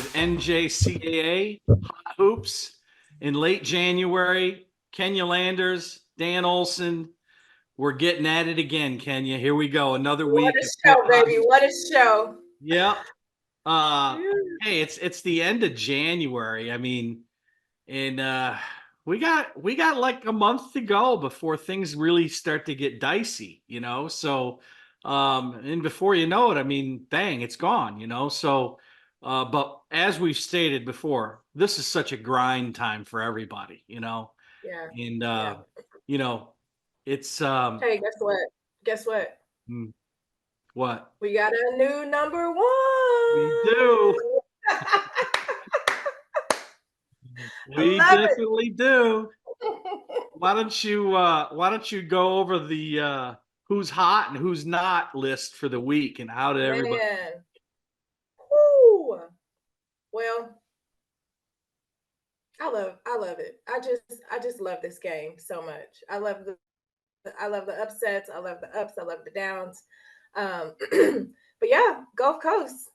with NJCAA Hot Hoops in late January. Kenya Landers, Dan Olson. We're getting at it again, Kenya. Here we go. Another What week a of show, hip-hop. baby. What a show. Yeah. Yeah. Hey, it's the end of January. I mean, and we got like a month to go before things really start to get dicey, So and before you know it, I mean, bang, it's gone. So but as we've stated before, this is such a grind time for everybody. Yeah. And Yeah. you know, it's Hey, guess what? Guess what? hmm, what? We got a new number We do. one. I We love definitely do. it. Why don't you go over the who's hot and who's not list for the week and how did everybody. Man. Woo. Well, I love it. I just love this game so much. I love the upsets, I love the ups, I love the downs. But yeah, Gulf Coast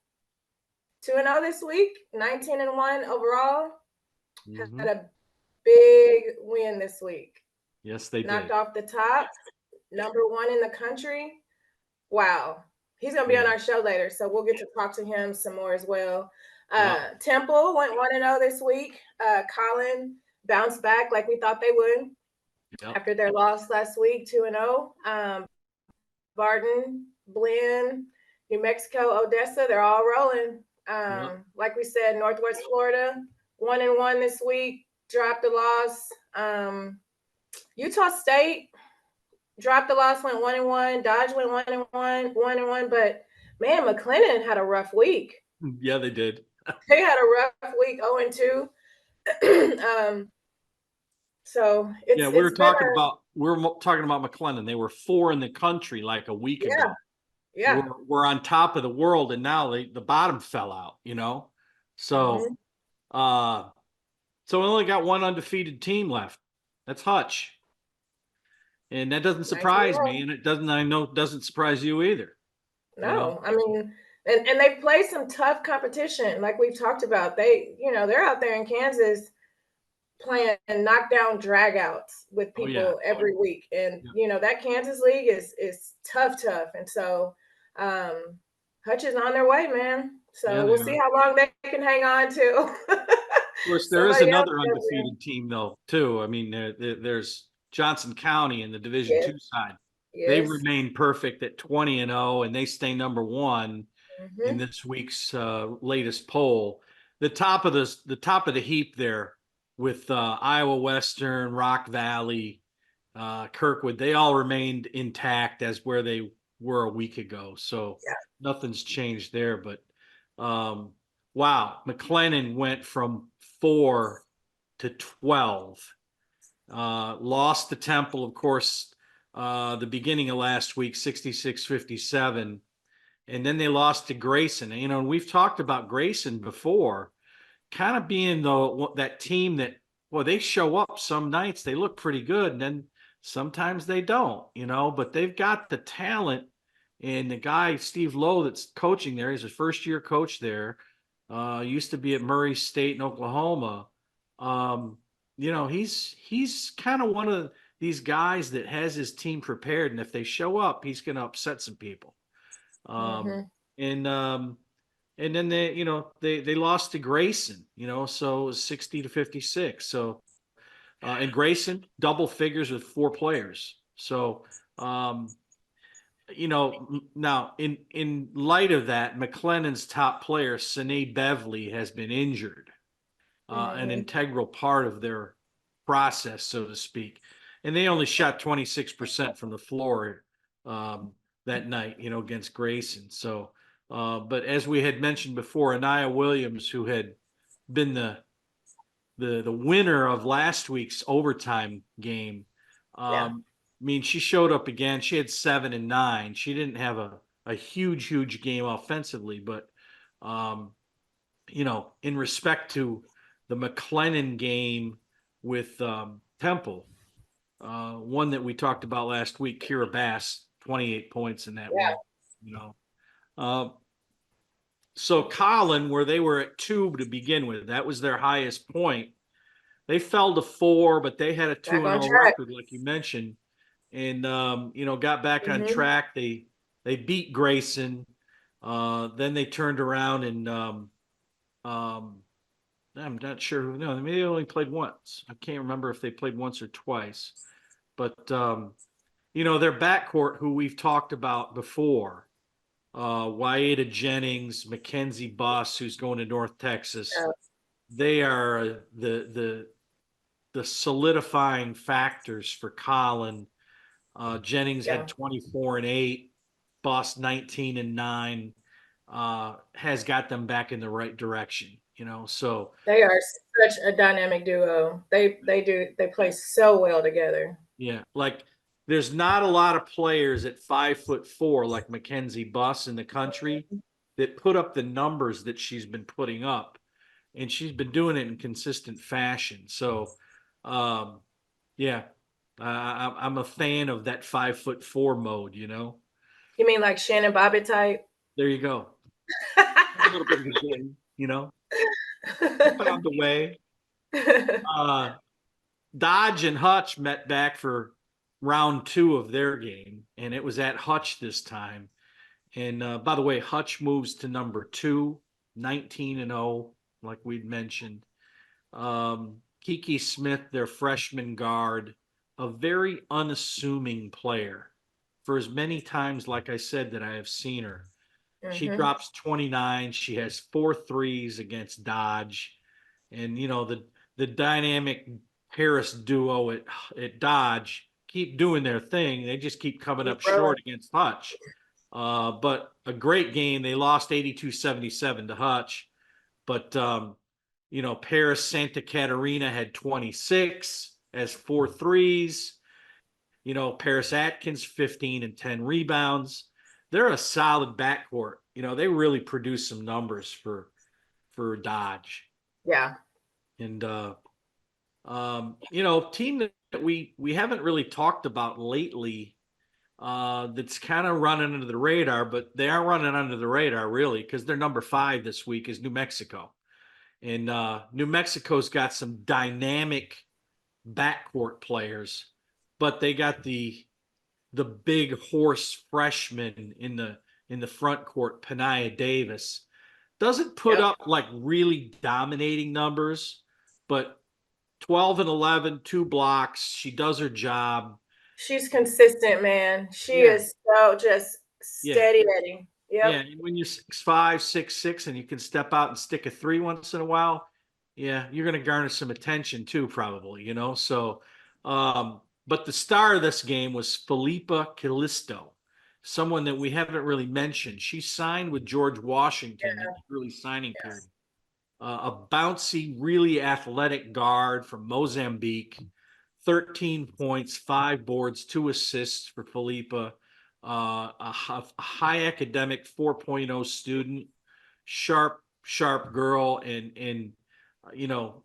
2-0 this week, 19-1 overall. Mhm. Had a big win this week. Yes, they Knocked did. off the top, number one in the country. Wow. He's going to be on Yeah. our show later, so we'll get to talk to him some more as well. Yep. Temple went 1-0 this week. Colin bounced back like we thought they would Yep. after their loss last week, 2-0. Barton, Blinn, New Mexico, Odessa, they're all rolling. Yep. Like we said, Northwest Florida, 1-1 this week, dropped a loss. Utah State dropped the loss, went 1-1. Dodge went 1-1, 1-1. But man, McLennan had a rough week. Yeah, they did. They had a rough week, 0-2. So Yeah, it's been we were talking about McLennan. They were 4 in the country like a week yeah, ago. yeah. We're on top of the world, and now the bottom fell out. So Mm-hmm. uh so we only got one undefeated team left. That's Hutch. And that doesn't 19 surprise me, and I know it doesn't surprise you either. You know? No, I mean, and they've played some tough competition, like we've talked about. They're out there in Kansas playing knockdown dragouts with Oh yeah. people every week, and Yeah. that Kansas league is tough, and so Hutch is on their way, man. Yeah, So they we'll are. see how long they can hang on to Of course, there is somebody else. another undefeated team though, too. I mean, there's Johnson County in the Division Yes, Two side. They yes. remain perfect at 20-0, and they stay number one in Mm-hmm. this week's latest poll. The top of the heap there with Iowa Western, Rock Valley, Kirkwood. They all remained intact as where they were a week ago. So Yeah. nothing's changed there. But wow, McLennan went from 4 to 12. Lost to Temple, of course, the beginning of last week, 66-57. And then they lost to Grayson. And we've talked about Grayson before, kind of being that team that, well, they show up some nights, they look pretty good, and then sometimes they don't. But they've got the talent. And the guy, Steve Lowe, that's coaching there, he's a first-year coach there, used to be at Murray State in Oklahoma. He's kind of one of these guys that has his team prepared, and if they show up, he's going to upset some people. Um, Mm-hmm. and then they lost to Grayson, so it was 60-56. So and Grayson double figures with 4 players. So now in light of that, McLennan's top player, Sine Bevley, has been injured, an Mm-hmm. integral part of their process, so to speak. And they only shot 26% from the floor that night, against Grayson. So, but as we had mentioned before, Anaya Williams, who had been the winner of last week's overtime game, Yeah. I mean, she showed up again. She had 7 and 9. She didn't have a huge game offensively, but in respect to the McLennan game with Temple, one that we talked about last week, Kira Bass, 28 points in that Yeah. one. You know, uh, So Colin, where they were at 2 to begin with, that was their highest point. They fell to 4, but they had a Back 2 and on 0 track. record, like you mentioned, and got back on Hmm. track. They beat Grayson. Then they turned around and um, I'm not sure. No, maybe they only played once. I can't remember if they played once or twice. But their backcourt, who we've talked about before, Wyatta Jennings, Mackenzie Buss, who's going to North Texas. Yeah. They are the solidifying factors for Colin. Jennings had Yeah. 24 and 8, Buss 19 and 9. Has got them back in the right direction. So They are such a dynamic duo. They play so well together. yeah, like there's not a lot of players at 5'4" like Mackenzie Buss in the country that put up the numbers that she's been putting up, and she's been doing it in consistent fashion. So, um, yeah, I'm a fan of that 5'4" mode. You mean like Shannon Bobbitt type? There you go. A little bit of a game. Found the way. Uh, Dodge and Hutch met back for round 2 of their game, and it was at Hutch this time. And by the way, Hutch moves to number 2, 19 and 0, like we'd mentioned. Kiki Smith, their freshman guard, a very unassuming player. For as many times, like I said, that I have seen her, she Hmm. drops 29. She has 4 threes against Dodge. And, the dynamic Paris duo at Dodge keep doing their thing. They just keep coming Keep up rolling. short against Hutch. But a great game. They lost 82-77 to Hutch. But, Paris Santa Catarina had 26 as 4 threes. Paris Atkins, 15 and 10 rebounds. They're a solid backcourt. They really produce some numbers for Dodge. Yeah. And team that we haven't really talked about lately, that's kind of running under the radar, but they aren't running under the radar really because they're number 5 this week is New Mexico. And New Mexico's got some dynamic backcourt players, but they got the big horse freshman in the front court, Panaya Davis. Doesn't put Yep. up like really dominating numbers, but 12 and 11, 2 blocks. She does her job. She's consistent, man. She Yeah, is so just yeah, steady Eddie. yeah. Yep. And when you're 6'5", 6'6", and you can step out and stick a 3 once in a while, yeah, you're going to garner some attention too, probably. So, but the star of this game was Felipa Callisto, someone that we haven't really mentioned. She signed with George Washington in the early signing period. A bouncy, really athletic guard from Mozambique. 13 points, 5 boards, 2 assists for Felipa. A high academic 4.0 student, sharp, sharp girl, and you know,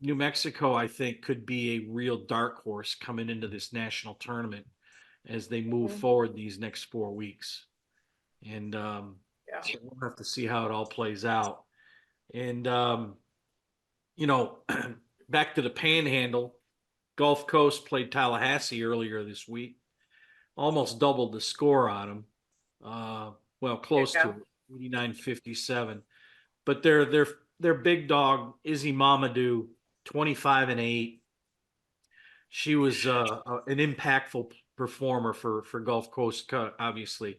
New Mexico, I think, could be a real dark horse coming into this national tournament as they move Mhm. forward these next 4 weeks. And Yeah. so we'll have to see how it all plays out. And you know, back to the Panhandle, Gulf Coast played Tallahassee earlier this week, almost doubled the score on them. Well, close to Yeah. it, 89-57. But their big dog, Izzy Mamadou, 25 and 8. She was an impactful performer for Gulf Coast, obviously.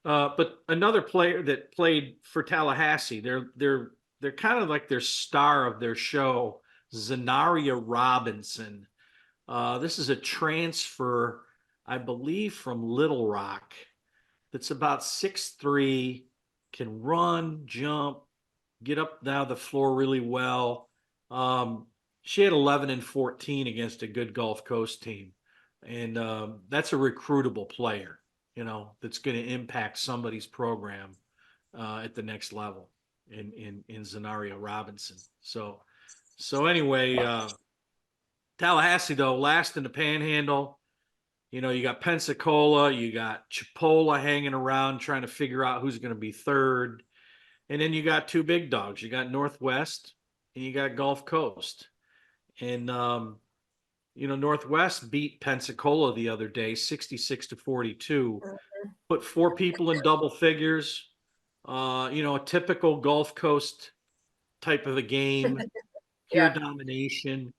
But another player that played for Tallahassee, they're kind of like their star of their show, Zenaria Robinson. This is a transfer, I believe, from Little Rock. That's about 6'3", can run, jump, get up down the floor really well. Um, she had 11 and 14 against a good Gulf Coast team, and that's a recruitable player, that's going to impact somebody's program at the next level in Zenaria Robinson. So anyway, Tallahassee though last in the Panhandle. You got Pensacola, you got Chipola hanging around trying to figure out who's going to be third. And then you got two big dogs. You got Northwest and you got Gulf Coast. And Northwest beat Pensacola the other day, 66-42. Put four people in double figures. A typical Gulf Coast type of a game, pure Yeah. domination.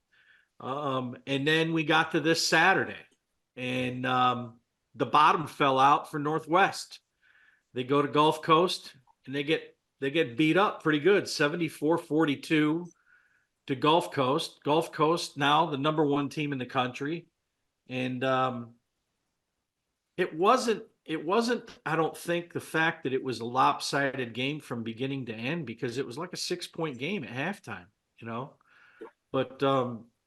And then we got to this Saturday, and the bottom fell out for Northwest. They go to Gulf Coast and they get beat up pretty good, 74-42 to Gulf Coast. Gulf Coast now the number one team in the country, and it wasn't. I don't think the fact that it was a lopsided game from beginning to end, because it was like a 6-point game at halftime. But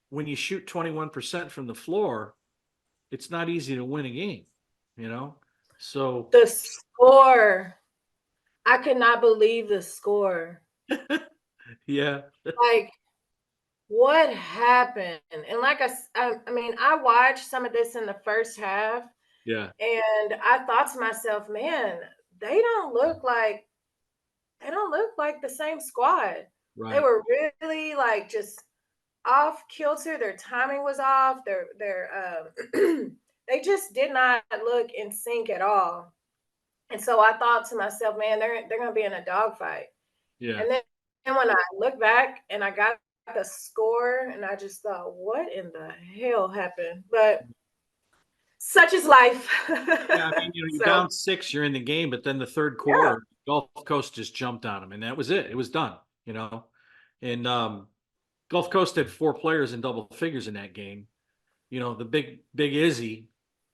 when you shoot 21% from the floor, it's not easy to win a game. So The score. I could not believe the score. yeah. Like, what happened? And like I mean, I watched some of this in the first half, Yeah. and I thought to myself, man, they don't look like the same squad. They Right. were really like just off kilter. Their timing was off. They just did not look in sync at all. And so I thought to myself, man, they're gonna be in a dogfight. Yeah. And then when I look back and I got the score, and I just thought, what in the hell happened? But such is life. Yeah, I mean, you're down 6, you're in the game, but then the third quarter, Gulf Coast just jumped on them, and that was it. It was done. And Gulf Coast had 4 players in double figures in that game. The big Izzy,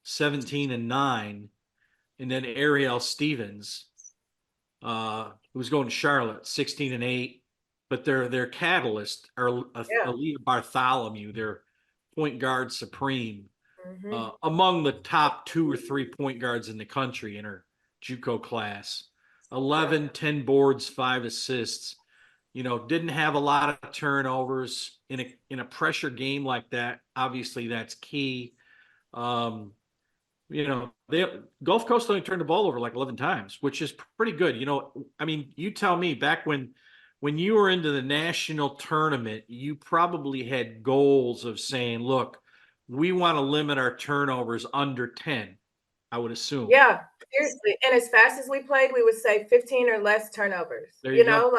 17-9, and then Ariel Stevens, who's going to Charlotte, 16-8. But their catalyst are Aaliyah Bartholomew, their point guard supreme, among the top 2 or 3 point guards in the country in her JUCO class. 11, 10 boards, 5 assists. Didn't have a lot of turnovers in a pressure game like that. Obviously, that's key. Gulf Coast only turned the ball over like 11 times, which is pretty good. I mean, you tell me, back when you were into the national tournament, you probably had goals of saying, look, we want to limit our turnovers under 10, I would assume. Yeah, seriously. And as fast as we played, we would say 15 or less turnovers. There you go.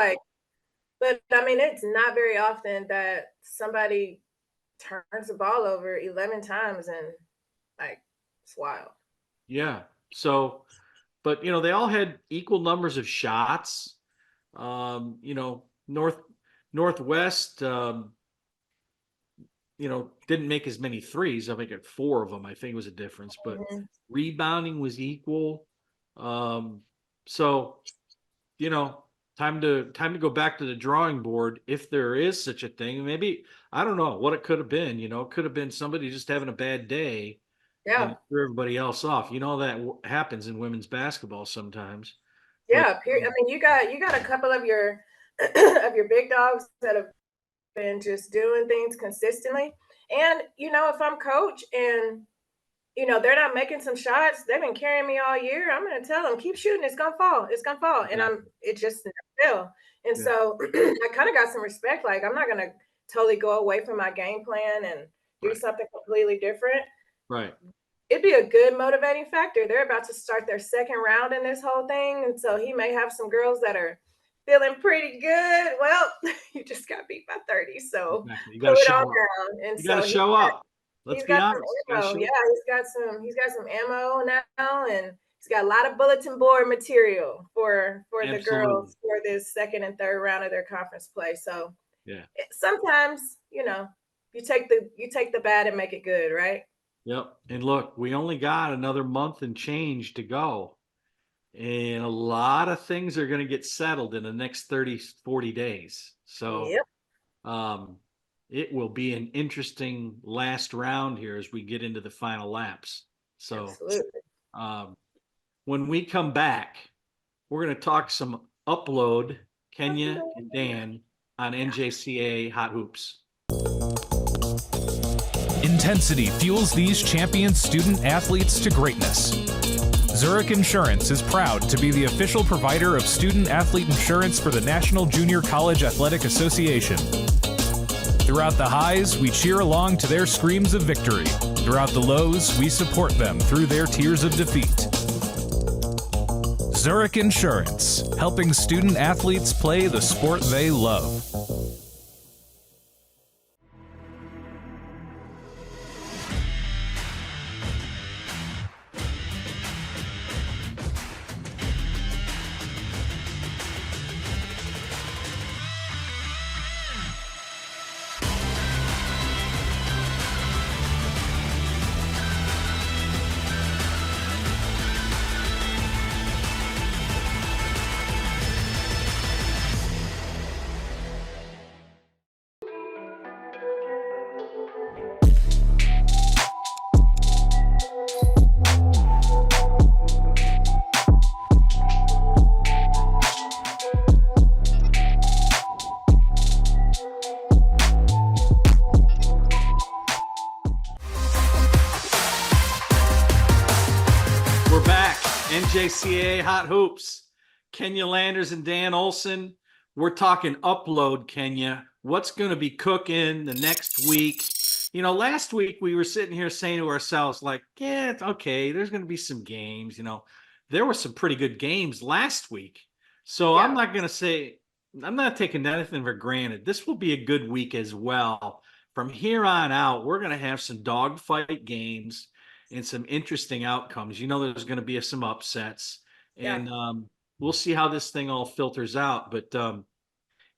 But I mean, it's not very often that somebody turns the ball over 11 times, and it's wild. Yeah. So, but they all had equal numbers of shots. Northwest, didn't make as many threes. I think at 4 of them, I think it was a difference, but rebounding was equal. So, time to go back to the drawing board, if there is such a thing. Maybe, I don't know what it could have been. It could have been somebody just having a bad day. Yeah. And threw everybody else off. That happens in women's basketball sometimes. Yeah. I mean, you got a couple of your of your big dogs that have been just doing things consistently. And if I'm coach and they're not making some shots, they've been carrying me all year, I'm going to tell them, keep shooting, it's gonna fall, and it just fell. And so I kind of got some respect. Like, I'm not going to totally go away from my game plan and do something completely different. Right. It'd be a good motivating factor. They're about to start their second round in this whole thing, and so he may have some girls that are feeling pretty good. Well, you just got beat by 30, so you got to show up. And you got to show up. Let's be honest. He's got some ammo now, and he's got a lot of bulletin board material for the girls for this second and third round of their conference play. So sometimes you take the bad and make it good, right? Yep. And look, we only got another month and change to go. And a lot of things are going to get settled in the next 30, 40 days. So it will be an interesting last round here as we get into the final laps. So when we come back, we're going to talk some upload, Kenya and Dan, on NJCAA Hot Hoops. Intensity fuels these champion student athletes to greatness. Zurich Insurance is proud to be the official provider of student-athlete insurance for the National Junior College Athletic Association. Throughout the highs, we cheer along to their screams of victory. Throughout the lows, we support them through their tears of defeat. Zurich Insurance, helping student-athletes play the sport they love. NJCAA Hot Hoops. Kenya Landers and Dan Olson. We're talking upload, Kenya. What's going to be cooking the next week? You know, last week we were sitting here saying to ourselves, like, yeah, it's okay. There's going to be some games. You know, there were some pretty good games last week. So I'm not going to say, I'm not taking anything for granted. This will be a good week as well. From here on out, we're going to have some dogfight games and some interesting outcomes. You know, there's going to be some upsets, and we'll see how this thing all filters out. But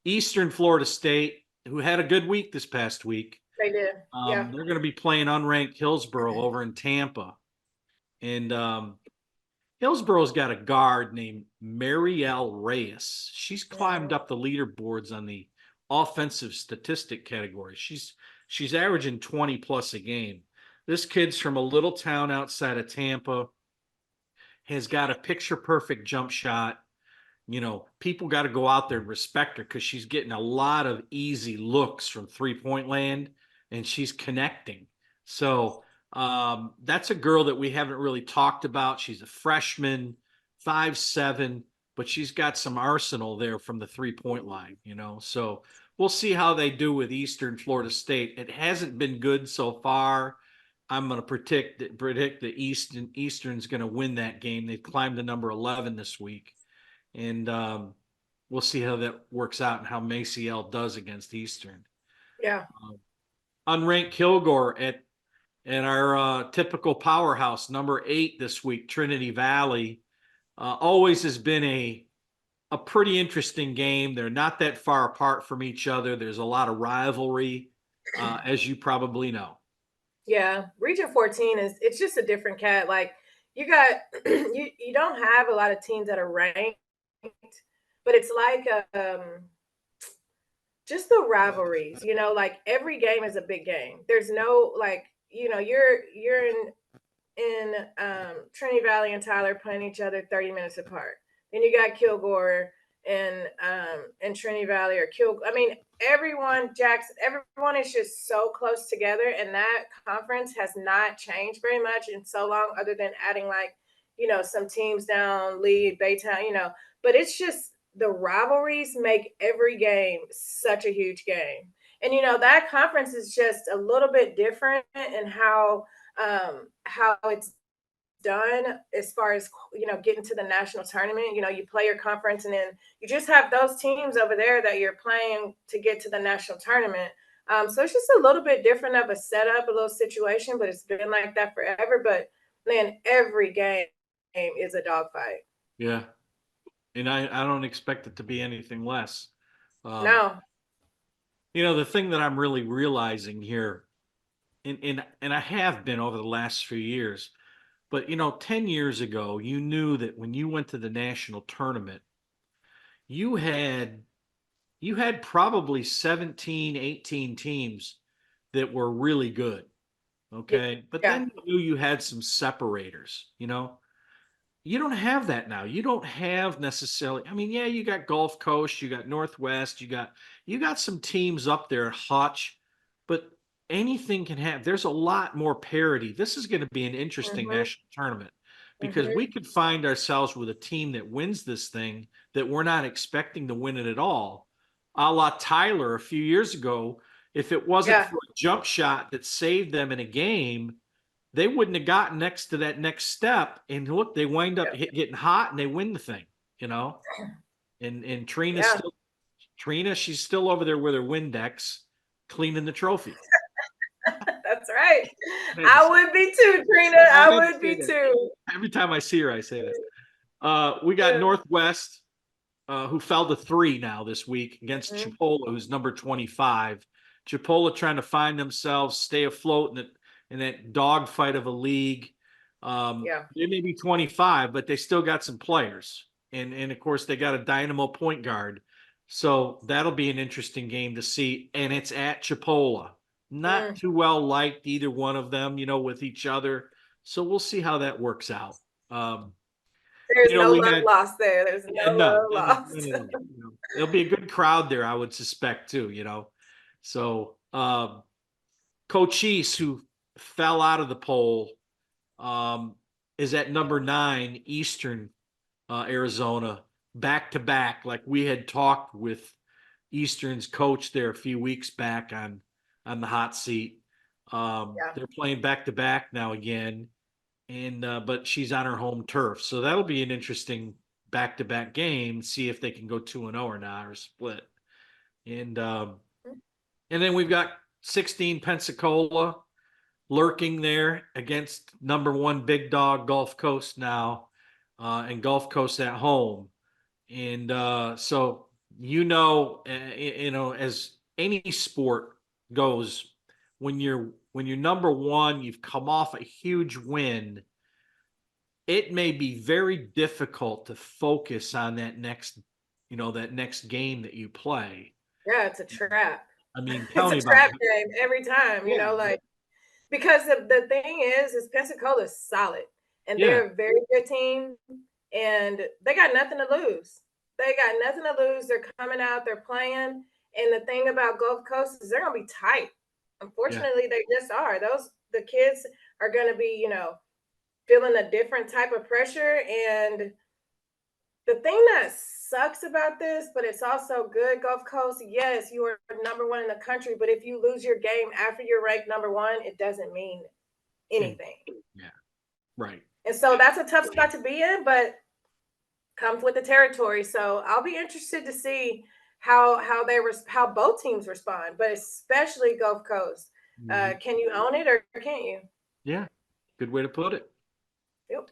Eastern Florida State, who had a good week this past week, they did. They're going to be playing unranked Hillsboro over in Tampa, and Hillsboro's got a guard named Marielle Reyes. She's climbed up the leaderboards on the offensive statistic category. She's averaging 20 plus a game. This kid's from a little town outside of Tampa, has got a picture-perfect jump shot. You know, people got to go out there and respect her because she's getting a lot of easy looks from three-point land, and she's connecting. So that's a girl that we haven't really talked about. She's a freshman, 5'7", but she's got some arsenal there from the three-point line, you know. So we'll see how they do with Eastern Florida State. It hasn't been good so far. I'm going to predict that Eastern's going to win that game. They've climbed to number 11 this week, and we'll see how that works out and how Maciel does against Eastern. Yeah. Unranked Kilgore at our typical powerhouse, number 8 this week, Trinity Valley. Always has been a pretty interesting game. They're not that far apart from each other. There's a lot of rivalry, as you probably know. Yeah, Region 14 it's just a different cat. Like you got you don't have a lot of teams that are ranked, but it's like just the rivalries, you know, like every game is a big game. There's no like, you know, you're in Trinity Valley and Tyler playing each other 30 minutes apart. Then you got Kilgore and Trinity Valley or I mean, everyone is just so close together, and that conference has not changed very much in so long, other than adding like, you know, some teams down, Lee, Baytown, you know, but it's just the rivalries make every game such a huge game. And you know, that conference is just a little bit different in how it's done as far as, you know, getting to the national tournament. You know, you play your conference and then you just have those teams over there that you're playing to get to the national tournament. So it's just a little bit different of a setup, a little situation, but it's been like that forever. But man, every game is a dogfight. Yeah. And I don't expect it to be anything less. No. You know, the thing that I'm really realizing here, and I have been over the last few years, but, you know, 10 years ago, you knew that when you went to the national tournament, you had probably 17, 18 teams that were really good. Okay. But then you knew you had some separators, you know. You don't have that now. You don't have necessarily, I mean, yeah, you got Gulf Coast, you got Northwest, you got some teams up there at Hutch, but anything can happen. There's a lot more parity. This is going to be an interesting national tournament because we could find ourselves with a team that wins this thing that we're not expecting to win it at all. A la Tyler a few years ago, if it wasn't for a jump shot that saved them in a game, they wouldn't have gotten next to that next step. And look, they wind up getting hot and they win the thing, you know. And Trina, she's still over there with her Windex cleaning the trophy. That's right. I would be too, Trina. I would be too. Every time I see her, I say that. We got Northwest, who fell to 3 now this week against Chipola, who's number 25. Chipola trying to find themselves, stay afloat in that dogfight of a league. They may be 25, but they still got some players. And of course, they got a dynamo point guard. So that'll be an interesting game to see. And it's at Chipola. Not too well liked, either one of them, with each other. So we'll see how that works out. There's no love lost there. There's no love lost. There'll be a good crowd there, I would suspect, too, So Cochise, who fell out of the poll, is at number 9, Eastern Arizona, back-to-back, like we had talked with Eastern's coach there a few weeks back on the hot seat. They're playing back-to-back now again, and but she's on her home turf. So that'll be an interesting back-to-back game, see if they can go 2-0 or not, or split. And then we've got 16 Pensacola lurking there against number 1 big dog Gulf Coast now, and Gulf Coast at home. And so as any sport goes, when you're number 1, you've come off a huge win, it may be very difficult to focus on that next game that you play. Yeah, it's a trap. I mean, tell me it's a trap game every time, because the thing is Pensacola's solid and they're a very good team and they got nothing to lose. They're coming out, they're playing. And the thing about Gulf Coast is they're going to be tight. Unfortunately, they just are. The kids are going to be, feeling a different type of pressure. And the thing that sucks about this, but it's also good, Gulf Coast, yes, you are number 1 in the country, but if you lose your game after you're ranked number 1, it doesn't mean anything. Yeah, right. And so that's a tough spot to be in, but comes with the territory. So I'll be interested to see how both teams respond, but especially Gulf Coast. Can you own it or can't you? Yeah, good way to put it. Yep.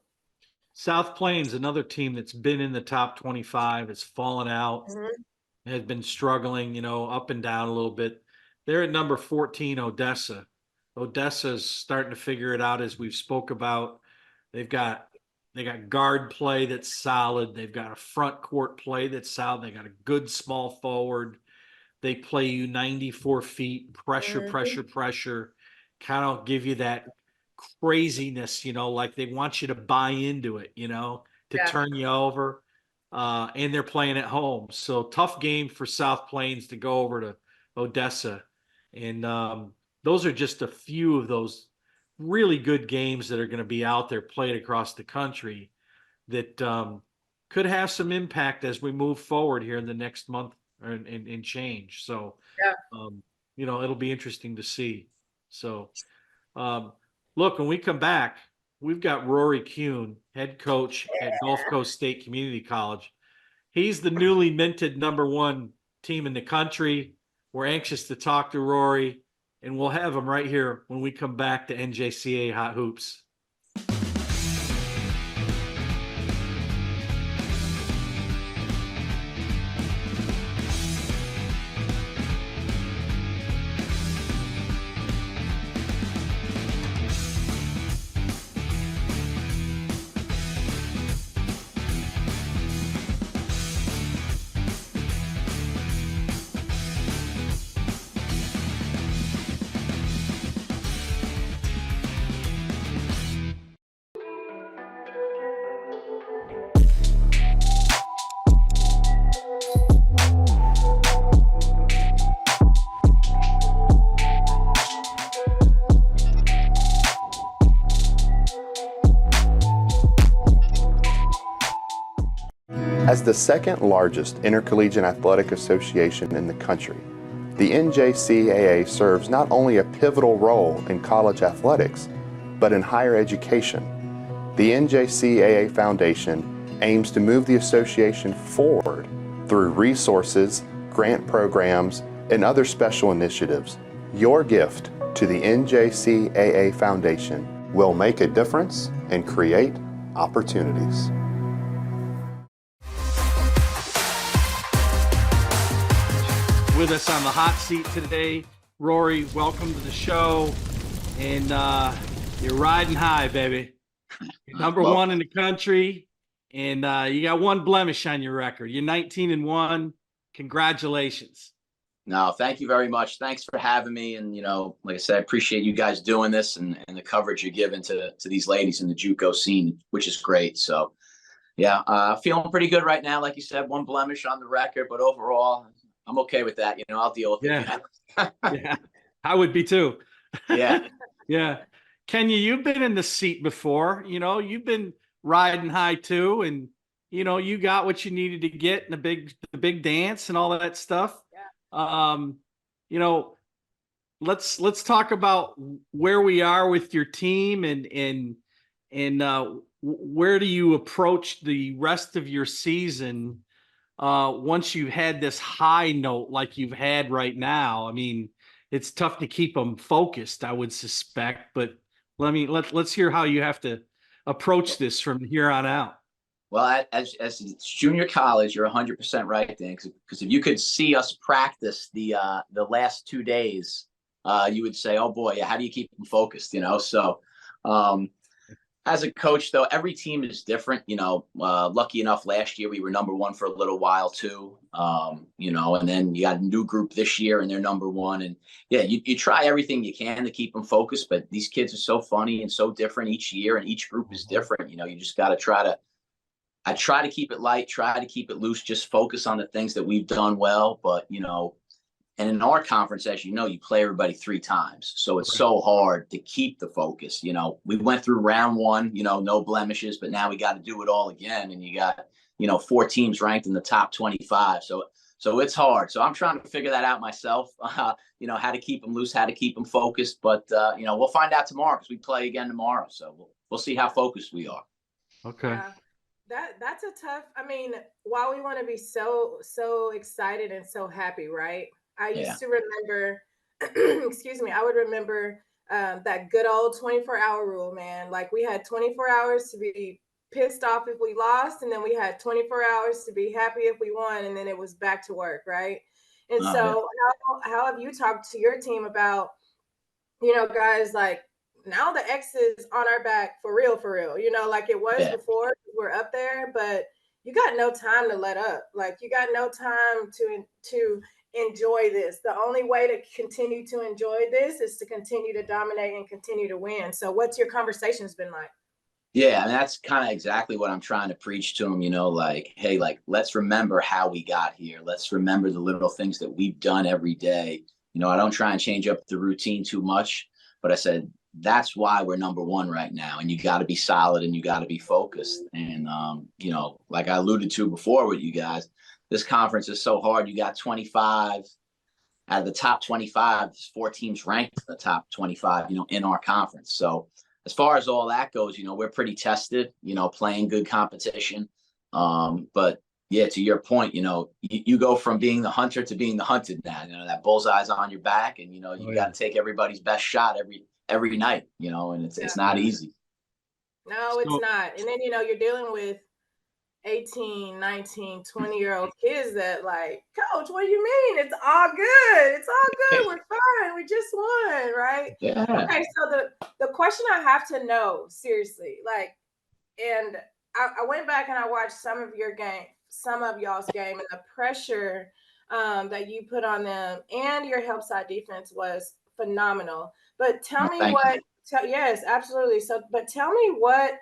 South Plains, another team that's been in the top 25, has fallen out, has been struggling, up and down a little bit. They're at number 14, Odessa. Odessa's starting to figure it out, as we've spoke about. They got guard play that's solid. They've got a front court play that's solid. They got a good small forward. They play you 94 feet, pressure, kind of give you that craziness, like they want you to buy into it, to turn you over. And they're playing at home. So tough game for South Plains to go over to Odessa. And those are just a few of those really good games that are going to be out there played across the country that could have some impact as we move forward here in the next month and change. So, it'll be interesting to see. So, look, when we come back, we've got Rory Kuhn, head coach at Gulf Coast State Community College. He's the newly minted number 1 team in the country. We're anxious to talk to Rory, and we'll have him right here when we come back to NJCAA Hot Hoops. As the second largest intercollegiate athletic association in the country, the NJCAA serves not only a pivotal role in college athletics, but in higher education. The NJCAA Foundation aims to move the association forward through resources, grant programs, and other special initiatives. Your gift to the NJCAA Foundation will make a difference and create opportunities. With us on the hot seat today, Rory, welcome to the show. And you're riding high, baby. You're number one in the country, and you got one blemish on your record. You're 19-1. Congratulations. No, thank you very much. Thanks for having me. And, like I said, I appreciate you guys doing this and the coverage you're giving to these ladies in the JUCO scene, which is great. So, yeah, feeling pretty good right now. Like you said, one blemish on the record, but overall, I'm okay with that. I'll deal with it. Yeah, I would be too. Yeah. Yeah. Kenya, you've been in the seat before. You've been riding high too, and you got what you needed to get in the big dance and all that stuff. Yeah. Let's talk about where we are with your team and where do you approach the rest of your season once you've had this high note like you've had right now. I mean, it's tough to keep them focused, I would suspect, but let's hear how you have to approach this from here on out. Well, as junior college, you're 100% right, Dan, because if you could see us practice the last 2 days, you would say, oh boy, how do you keep them focused? So as a coach, though, every team is different. Lucky enough, last year we were number one for a little while too. And then you got a new group this year and they're number one. And yeah, you try everything you can to keep them focused, but these kids are so funny and so different each year, and each group is different. You just got to I try to keep it light, try to keep it loose, just focus on the things that we've done well. But, and in our conference, as you play everybody 3 times. So it's so hard to keep the focus. We went through round 1, no blemishes, but now we got to do it all again. And you got, 4 teams ranked in the top 25. So it's hard. So I'm trying to figure that out myself, how to keep them loose, how to keep them focused. But, we'll find out tomorrow because we play again tomorrow. So we'll see how focused we are. Okay. Yeah. That's a tough, while we want to be so excited and so happy, right? I used to remember, excuse me, I would remember that good old 24-hour rule, man. Like we had 24 hours to be pissed off if we lost, and then we had 24 hours to be happy if we won, and then it was back to work, right? And so how have you talked to your team about, guys, like, now the X is on our back for real, like it was before. We're up there, but you got no time to let up. Like you got no time to enjoy this. The only way to continue to enjoy this is to continue to dominate and continue to win. So what's your conversations been like? Yeah, and that's kind of exactly what I'm trying to preach to them, like, hey, like, let's remember how we got here. Let's remember the little things that we've done every day. I don't try and change up the routine too much, but I said, that's why we're number one right now. And you got to be solid and you got to be focused. And, like I alluded to before with you guys, this conference is so hard. You got 25 out of the top 25, 4 teams ranked in the top 25, in our conference. So as far as all that goes, we're pretty tested, playing good competition. But yeah, to your point, you go from being the hunter to being the hunted now. That bullseye's on your back, and you got to take everybody's best shot every night, and it's not easy. No, it's not. And then, you're dealing with 18, 19, 20-year-old kids that like, coach, what do you mean? It's all good. It's all good. We're fine. We just won, right? Yeah. Okay, so the question I have to know, seriously, like, and I went back and I watched some of y'all's game, and the pressure that you put on them and your help side defense was phenomenal. But tell me yes, absolutely. So, but tell me what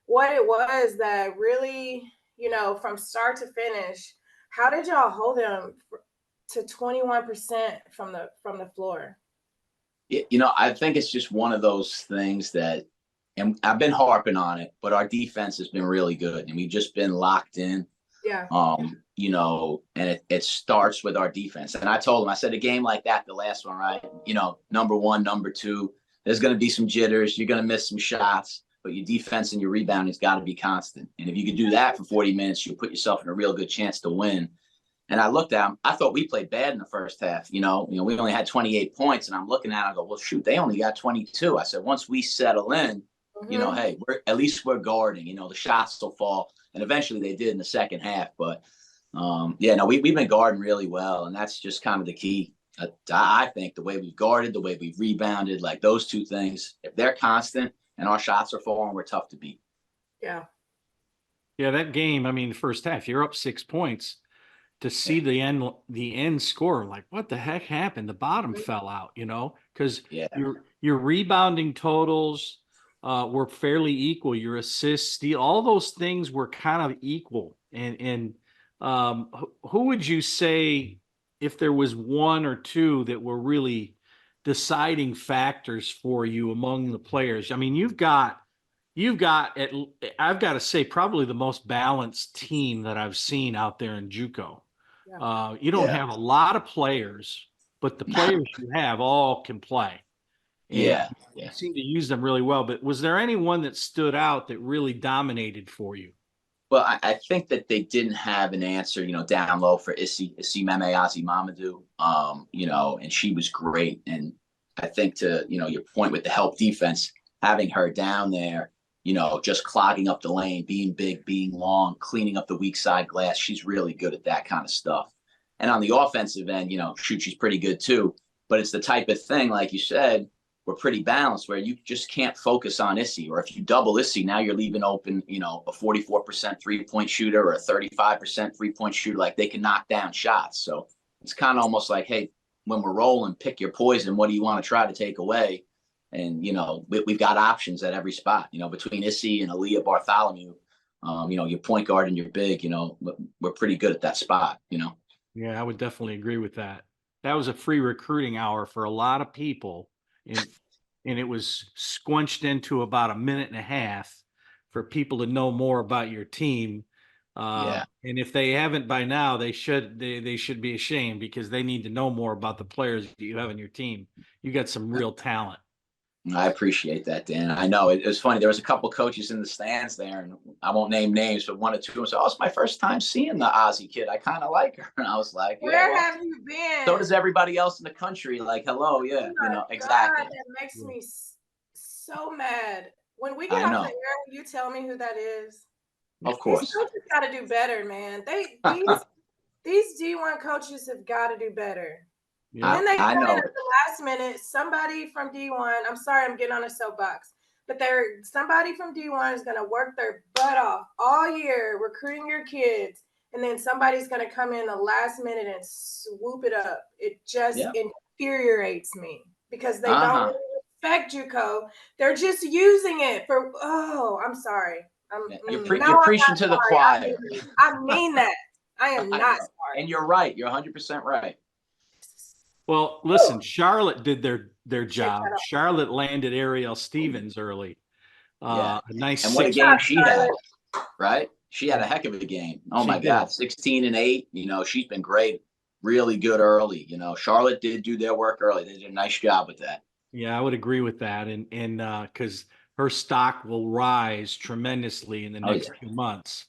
it was that really, from start to finish, how did y'all hold them to 21% from the floor? I think it's just one of those things that, and I've been harping on it, but our defense has been really good, and we've just been locked in. Yeah. You know, and it starts with our defense. And I told him, I said, a game like that, the last one, right? You know, number one, number two, there's going to be some jitters. You're going to miss some shots, but your defense and your rebounding's got to be constant. And if you could do that for 40 minutes, you'll put yourself in a real good chance to win. And I looked at them. I thought we played bad in the first half. You know, we only had 28 points, and I'm looking at it, I go, well, shoot, they only got 22. I said, once we settle in, you know, hey, at least we're guarding. You know, the shots will fall, and eventually they did in the second half. But yeah, no, we've been guarding really well, and that's just kind of the key. I think the way we've guarded, the way we've rebounded, like those two things, if they're constant and our shots are falling, we're tough to beat. Yeah. Yeah, that game, I mean, the first half, you're up 6 points. To see the end score, like what the heck happened? The bottom fell out, you know, because your rebounding totals were fairly equal. Your assists, steal, all those things were kind of equal. And who would you say, if there was one or two that were really deciding factors for you among the players? I mean, I've got to say, probably the most balanced team that I've seen out there in JUCO. You don't have a lot of players, but the players you have all can play. And you seem to use them really well. But was there anyone that stood out that really dominated for you? Well, I think that they didn't have an answer, you know, down low for Issy Meme Mamadou, you know, and she was great. And I think, to, you know, your point with the help defense, having her down there, you know, just clogging up the lane, being big, being long, cleaning up the weak side glass. She's really good at that kind of stuff. And on the offensive end, you know, shoot, she's pretty good too. But it's the type of thing, like you said, we're pretty balanced, where you just can't focus on Issy. Or if you double Issy, now you're leaving open, you know, a 44% three-point shooter or a 35% three-point shooter. Like, they can knock down shots. So it's kind of almost like, hey, when we're rolling, pick your poison. What do you want to try to take away? And, you know, we've got options at every spot, you know, between Issy and Aaliyah Bartholomew, you know, your point guard and your big, you know, we're pretty good at that spot, you know. Yeah, I would definitely agree with that. That was a free recruiting hour for a lot of people. And it was squinched into about a minute and a half for people to know more about your team. And if they haven't by now, they should be ashamed, because they need to know more about the players that you have on your team. You got some real talent. I appreciate that, Dan. I know it was funny. There was a couple coaches in the stands there, and I won't name names, but one or two said, "Oh, it's my first time seeing the Aussie kid. I kind of like her." And I was like, "Where have you been?" So does everybody else in the country. Like, hello, you know, exactly. God, that makes me so mad. When we get off the air, you tell me who that is. Of course, these coaches got to do better, man. These D1 coaches have got to do better. Yeah. And then they come in at the last minute. Somebody from D1, I'm sorry, I'm getting on a soapbox, but somebody from D1 is going to work their butt off all year recruiting your kids, and then somebody's going to come in the last minute and swoop it up. It just infuriates me, because they don't really respect JUCO. They're just using it for, I'm sorry. You're preaching to the choir. I mean that. I am not sorry. And you're right. You're 100% right. Well, listen, Charlotte did their job. Charlotte landed Ariel Stevens early. A nice. And what a game she had, right? She had a heck of a game. Oh my God, 16-8. You know, she's been great, really good early. You know, Charlotte did do their work early. They did a nice job with that. Yeah, I would agree with that, and because her stock will rise tremendously in the next few months.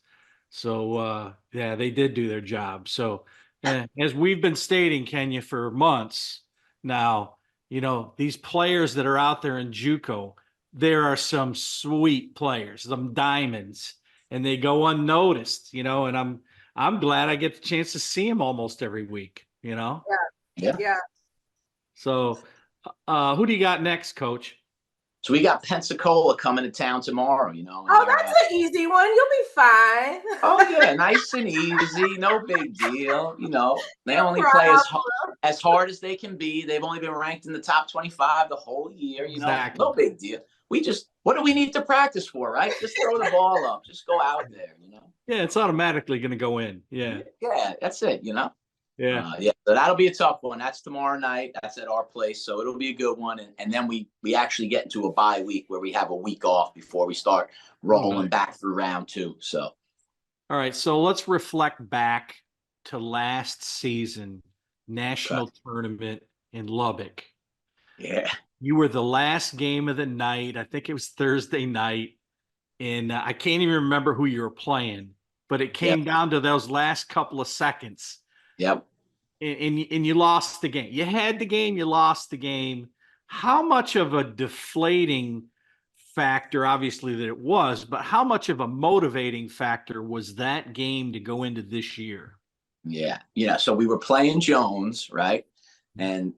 So they did do their job. So. As we've been stating, Kenya, for months now, you know, these players that are out there in JUCO, there are some sweet players, some diamonds, and they go unnoticed, you know, and I'm glad I get the chance to see them almost every week, you know? Yeah. So who do you got next, Coach? So we got Pensacola coming to town tomorrow, you know. Oh, that's an easy one. You'll be fine. Oh, yeah, nice and easy. No big deal. You know, they only play as hard as they can be. They've only been ranked in the top 25 the whole year. You know, no big deal. What do we need to practice for, right? Just throw the ball up. Just go out there, you know. Yeah, it's automatically going to go in. Yeah. Yeah, that's it, you know. Yeah. So that'll be a tough one. That's tomorrow night. That's at our place. So it'll be a good one. And then we actually get into a bye week where we have a week off before we start rolling back through round 2. So All right, so let's reflect back to last season, national tournament in Lubbock. Yeah. You were the last game of the night. I think it was Thursday night. And I can't even remember who you were playing, but it came down to those last couple of seconds. Yep. And you lost the game. You had the game, you lost the game. How much of a deflating factor, obviously, that it was, but how much of a motivating factor was that game to go into this year? Yeah. So we were playing Jones, right? And,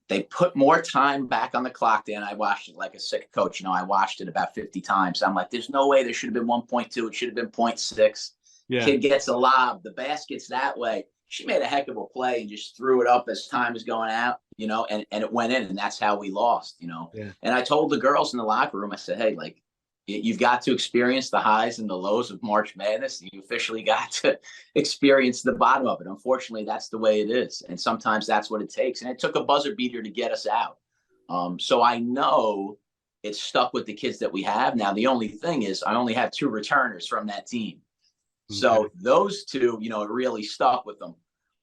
they put more time back on the clock there, and I watched it like a sick coach. I watched it about 50 times. I'm like, there's no way there should have been 1.2. It should have been 0.6. Yeah. Kid gets a lob. The basket's that way. She made a heck of a play and just threw it up as time was going out, and it went in, and that's how we lost, Yeah. And I told the girls in the locker room, I said, hey, like, you've got to experience the highs and the lows of March Madness. You officially got to experience the bottom of it. Unfortunately, that's the way it is. And sometimes that's what it takes. And it took a buzzer beater to get us out. So I know it's stuck with the kids that we have. Now, the only thing is I only have 2 returners from that team. So those 2, it really stuck with them.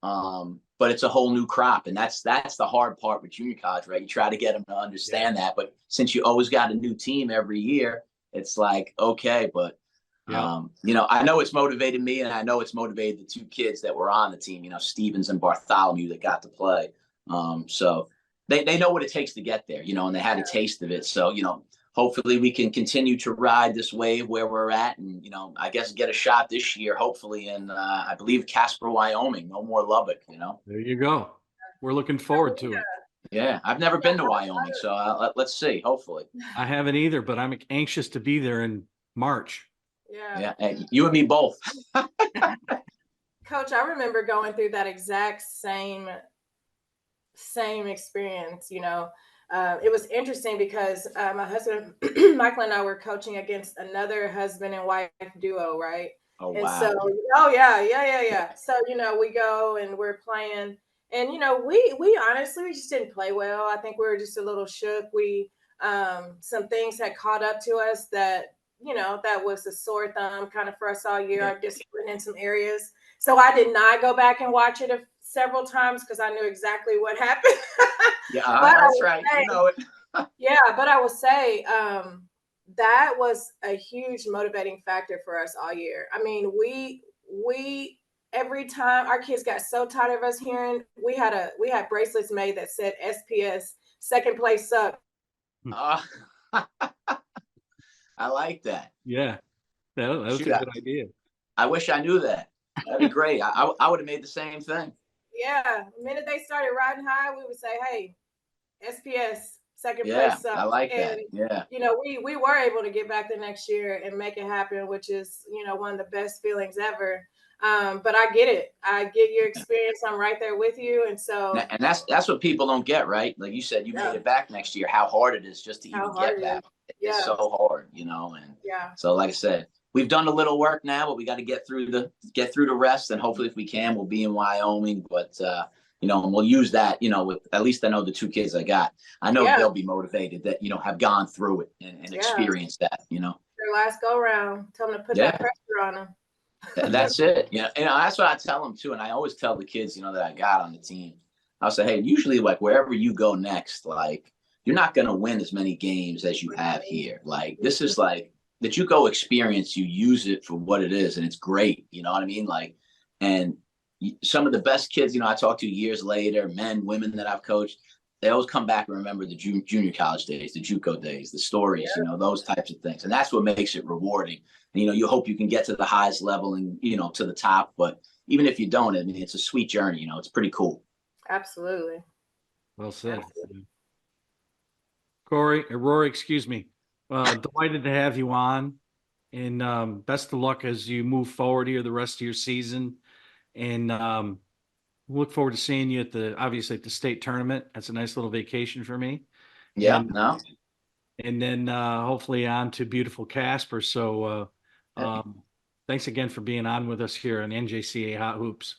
But it's a whole new crop. And that's the hard part with junior college, right? You try to get them to understand that. But since you always got a new team every year, it's like, okay, but, I know it's motivated me, and I know it's motivated the 2 kids that were on the team, Stevens and Bartholomew, that got to play. So they know what it takes to get there, and they had a taste of it. So, hopefully we can continue to ride this wave where we're at and, I guess get a shot this year, hopefully in, I believe, Casper, Wyoming, no more Lubbock, There you go. We're looking forward to it. Yeah, I've never been to Wyoming, so let's see, hopefully. I haven't either, but I'm anxious to be there in March. Yeah. And you and me both. Coach, I remember going through that exact same experience. It was interesting because my husband, Michael, and I were coaching against another husband and wife duo, right? Oh, and wow. so, yeah. So, we go and we're playing. And, we honestly, we just didn't play well. I think we were just a little shook. Some things had caught up to us that, that was a sore thumb kind of for us all year. I disciplined in some areas. So I did not go back and watch it several times because I knew exactly what happened. Yeah, that's right. You know it. Yeah, but I will say that was a huge motivating factor for us all year. I mean, we every time our kids got so tired of us hearing, we had bracelets made that said SPS, second place suck. I like that. Yeah, that was a good idea. I wish I knew that. That'd be great. I would have made the same thing. Yeah, the minute they started riding high, we would say, "Hey, SPS, second Yeah, place suck." I like and, that. Yeah. We were able to get back the next year and make it happen, which is one of the best feelings ever. But I get it. I get your experience. I'm right there with you. And so, And that's what people don't get, right? Like you said, you made it back next year, how hard it is just to even get back. It's so hard, and so like I said, we've done a little work now, but we got to get through the rest. And hopefully if we can, we'll be in Wyoming, but, and we'll use that, with, at least I know the 2 kids I got, I know they'll be motivated that, have gone through it and experienced that, Their last go round, tell them to put that pressure on them. That's it. That's what I tell them too. And I always tell the kids, that I got on the team, I'll say, hey, usually like wherever you go next, like you're not going to win as many games as you have here. Like this is like that you go experience, you use it for what it is. And it's great. You know what I mean? Like, and some of the best kids, I talk to years later, men, women that I've coached, they always come back and remember the junior college days, the JUCO days, the stories, those types of things. And that's what makes it rewarding. And, you hope you can get to the highest level and, to the top. But even if you don't, I mean, it's a sweet journey. It's pretty cool. Absolutely. Well said. Absolutely. Rory, excuse me. Delighted to have you on. And best of luck as you move forward here the rest of your season. And look forward to seeing you obviously at the state tournament. That's a nice little vacation for me. Yeah. And then hopefully on to beautiful Casper. So thanks again for being on with us here on NJCAA Hot Hoops.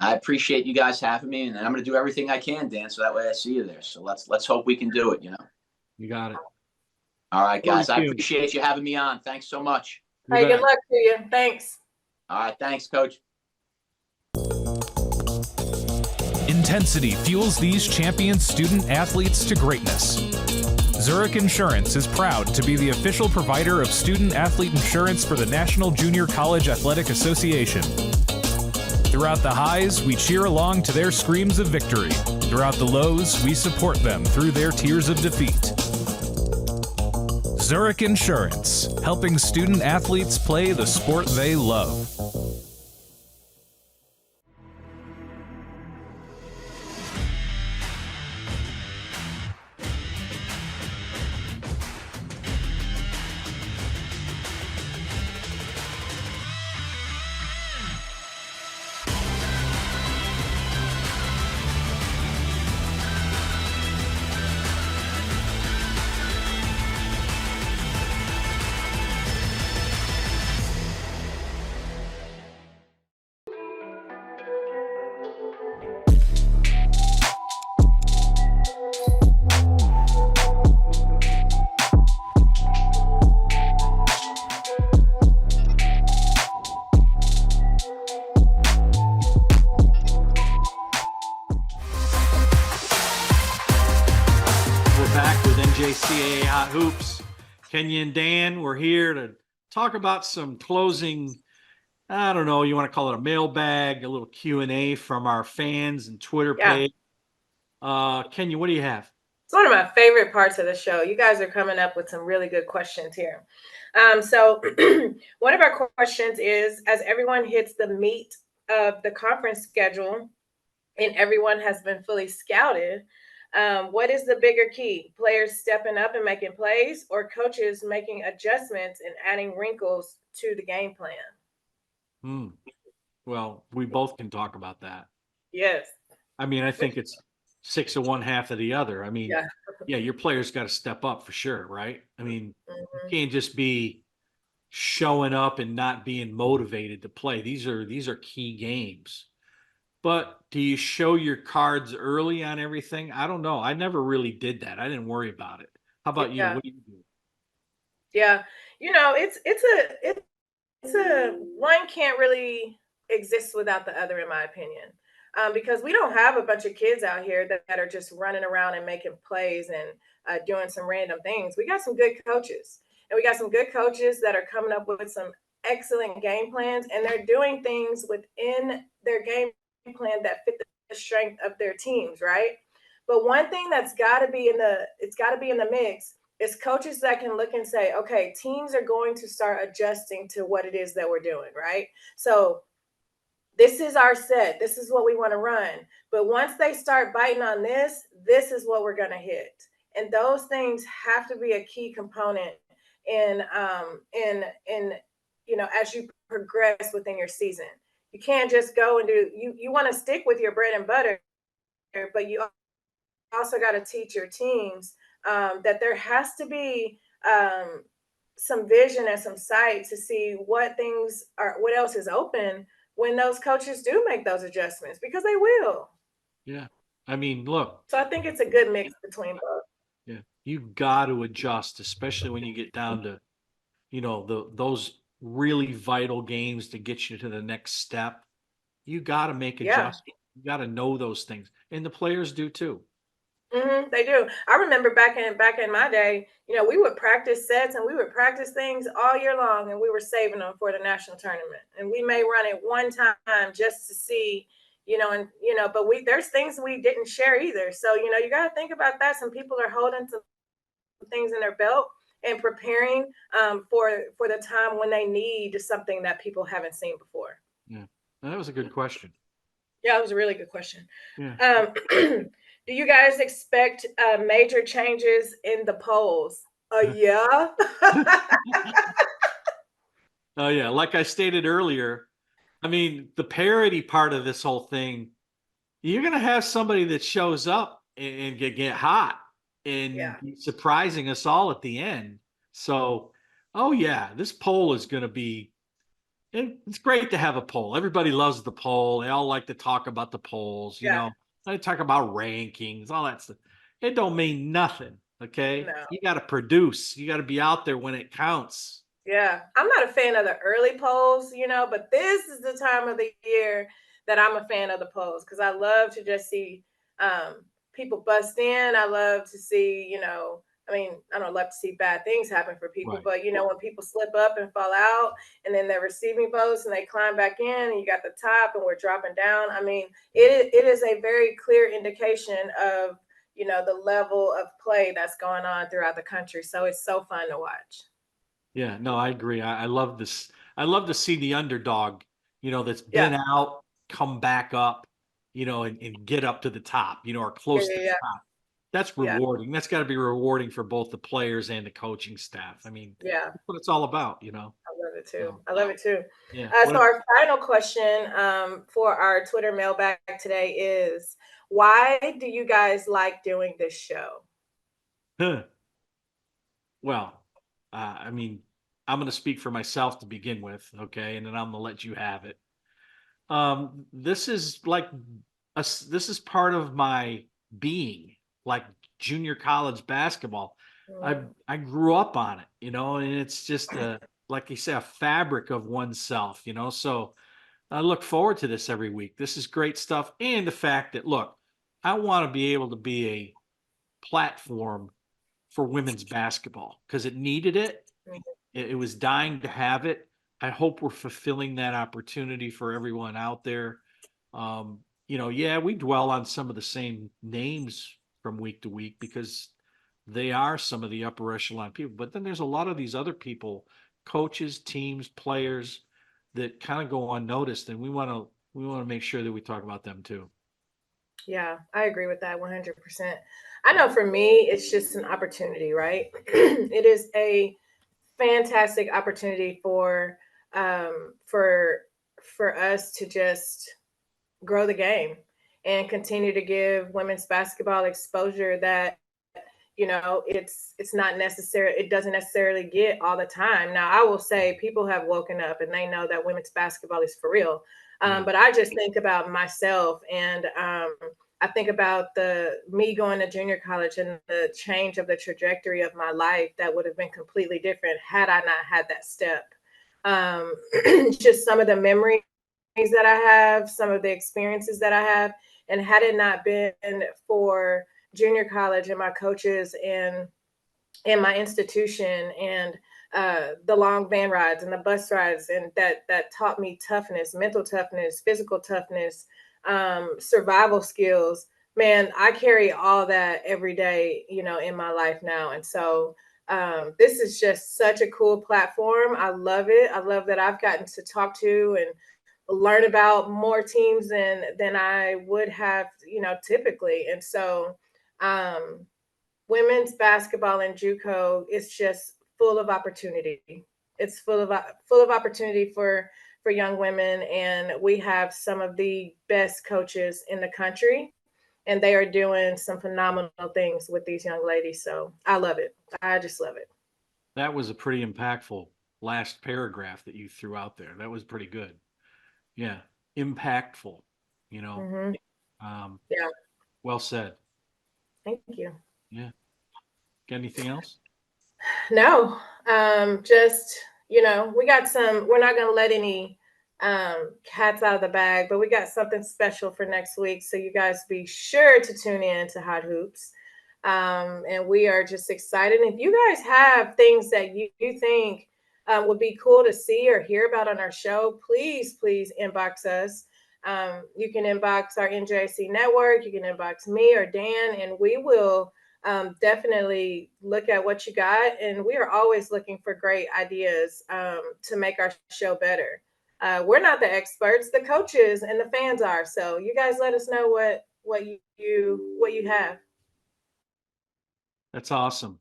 I appreciate you guys having me, and I'm going to do everything I can, Dan, so that way I see you there. So let's hope we can do it. You got it. All right, guys. I appreciate you having me on. Thanks so much. Hey, good luck to you. Thanks. All right. Thanks, Coach. Intensity fuels these champion student athletes to greatness. Zurich Insurance is proud to be the official provider of student athlete insurance for the National Junior College Athletic Association. Throughout the highs, we cheer along to their screams of victory. Throughout the lows, we support them through their tears of defeat. Zurich Insurance, helping student athletes play the sport they love. Back with NJCAA Hot Hoops. Kenya and Dan, we're here to talk about some closing, I don't know, you want to call it a mailbag, a little Q&A from our fans and Twitter page. Kenya, what do you have? It's one of my favorite parts of the show. You guys are coming up with some really good questions here. So one of our questions is, as everyone hits the meat of the conference schedule and everyone has been fully scouted, what is the bigger key? Players stepping up and making plays, or coaches making adjustments and adding wrinkles to the game plan? Well, we both can talk about that. Yes. I mean, I think it's 6 of one, half of the other. I mean, yeah, your players got to step up for sure, right? I mean, you can't just be showing up and not being motivated to play. These are key games. But do you show your cards early on everything? I don't know. I never really did that. I didn't worry about it. How about you? What do you do? Yeah, it's a one can't really exist without the other, in my opinion, because we don't have a bunch of kids out here that are just running around and making plays and doing some random things. We got some good coaches, and we got some good coaches that are coming up with some excellent game plans, and they're doing things within their game plan that fit the strength of their teams, right? But one thing that's got to be in the mix is coaches that can look and say, okay, teams are going to start adjusting to what it is that we're doing, right? So this is our set. This is what we want to run. But once they start biting on this is what we're going to hit. And those things have to be a key component in as you progress within your season. You can't just go and you want to stick with your bread and butter, but you also got to teach your teams that there has to be some vision and some sight to see what else is open when those coaches do make those adjustments, because they will. Yeah. I mean, look. So I think it's a good mix between both. Yeah. You got to adjust, especially when you get down to, those really vital games to get you to the next step. You got to make adjustments. You got to know those things, and the players do too. They do. I remember back in my day, we would practice sets and we would practice things all year long, and we were saving them for the national tournament. And we may run it one time just to see, but there's things we didn't share either. So, you got to think about that. Some people are holding some things in their belt and preparing for the time when they need something that people haven't seen before. Yeah, that was a good question. Yeah, it was a really good question. Yeah. Do you guys expect major changes in the polls? Yeah. Oh, yeah. Like I stated earlier, I mean, the parody part of this whole thing, you're going to have somebody that shows up and get hot and be surprising us all at the end. So, this poll is going to be, it's great to have a poll. Everybody loves the poll. They all like to talk about the polls, you know. They talk about rankings, all that stuff. It don't mean nothing, okay? No. You got to produce. You got to be out there when it counts. Yeah, I'm not a fan of the early polls, but this is the time of the year that I'm a fan of the polls because I love to just see people bust in. I love to see, I don't love to see bad things happen for people, Right. but when people slip up and fall out and then they're receiving votes and they climb back in and you got the top and we're dropping down. I mean, it is a very clear indication of, the level of play that's going on throughout the country. So it's so fun to watch. Yeah, no, I agree. I love this. I love to see the underdog, that's Yeah. been out, come back up, and get up to the top, or Yeah, close to yeah, the yeah. top. That's Yeah. rewarding. That's got to be rewarding for both the players and the coaching staff. I mean, Yeah. that's what it's all about, I love it too. So, I love it too. yeah. So our final question for our Twitter mailbag today is, why do you guys like doing this show? Well, I mean, I'm going to speak for myself to begin with, okay, and then I'm going to let you have it. This is like this is part of my being, like junior college basketball. I grew up on it, and it's just like you say, a fabric of oneself, So I look forward to this every week. This is great stuff, and the fact that look, I want to be able to be a platform for women's basketball because it needed it. It was dying to have it. I hope we're fulfilling that opportunity for everyone out there. Yeah, we dwell on some of the same names from week to week because they are some of the upper echelon people. But then there's a lot of these other people, coaches, teams, players that kind of go unnoticed, and we want to make sure that we talk about them too. Yeah, I agree with that 100%. I know for me, it's just an opportunity, right? It is a fantastic opportunity um, for for us to just grow the game and continue to give women's basketball exposure that it's not necessary, it doesn't necessarily get all the time. Now I will say people have woken up and they know that women's basketball is for real. Yeah. But I just think about myself and I think about the me going to junior college and the change of the trajectory of my life that would have been completely different had I not had that step. um, just some of the memories that I have, some of the experiences that I have, and had it not been for junior college and my coaches and my institution and the long van rides and the bus rides and that taught me toughness, mental toughness, physical toughness, survival skills. Man, I carry all that every day, in my life now. And so this is just such a cool platform. I love it. I love that I've gotten to talk to and learn about more teams than I would have, typically. And so women's basketball in JUCO is just full of opportunity. It's full of opportunity for young women, and we have some of the best coaches in the country, and they are doing some phenomenal things with these young ladies. So I love it. I just love it. That was a pretty impactful last paragraph that you threw out there. That was pretty good. Yeah, impactful, you know. Hmm. Um, Yeah. well said. Thank you. Yeah. Got anything else? No, just we got some. We're not gonna let any cats out of the bag, but we got something special for next week. So you guys be sure to tune in to Hot Hoops. And we are just excited. If you guys have things that you think would be cool to see or hear about on our show, please inbox us. You can inbox our NJC network. You can inbox me or Dan, and we will definitely look at what you got. And we are always looking for great ideas to make our show better. We're not the experts, the coaches and the fans are. So you guys let us know what you have. That's awesome.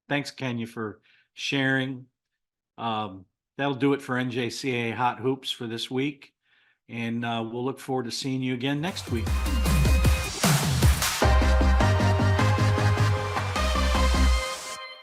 Thanks, Kenya, for sharing. That'll do it for NJCAA Hot Hoops for this week. And we'll look forward to seeing you again next week.